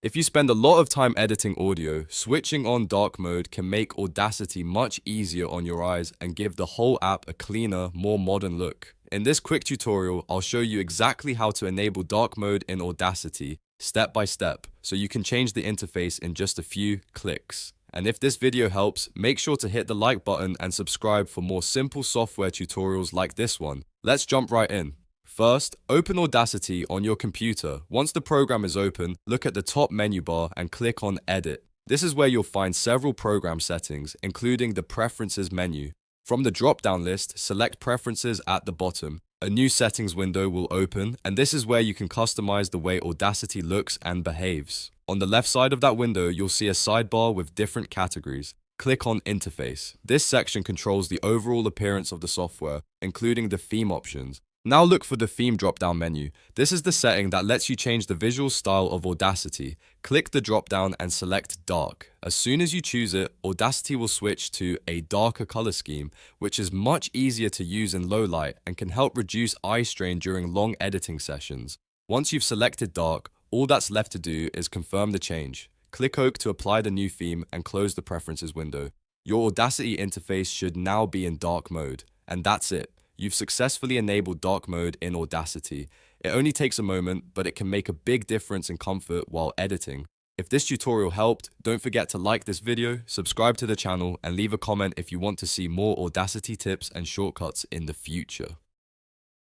If you spend a lot of time editing audio, switching on dark mode can make Audacity much easier on your eyes and give the whole app a cleaner, more modern look. In this quick tutorial, I'll show you exactly how to enable dark mode in Audacity, step by step, so you can change the interface in just a few clicks. And if this video helps, make sure to hit the like button and subscribe for more simple software tutorials like this one. Let's jump right in. First, open Audacity on your computer. Once the program is open, look at the top menu bar and click on Edit. This is where you'll find several program settings, including the Preferences menu. From the drop-down list, select Preferences at the bottom. A new settings window will open, and this is where you can customize the way Audacity looks and behaves. On the left side of that window, you'll see a sidebar with different categories. Click on Interface. This section controls the overall appearance of the software, including the theme options. Now look for the theme drop-down menu. This is the setting that lets you change the visual style of Audacity. Click the drop-down and select Dark. As soon as you choose it, Audacity will switch to a darker color scheme, which is much easier to use in low light and can help reduce eye strain during long editing sessions. Once you've selected Dark, all that's left to do is confirm the change. Click OK to apply the new theme and close the Preferences window. Your Audacity interface should now be in dark mode. And that's it. You've successfully enabled dark mode in Audacity. It only takes a moment, but it can make a big difference in comfort while editing. If this tutorial helped, don't forget to like this video, subscribe to the channel, and leave a comment if you want to see more Audacity tips and shortcuts in the future.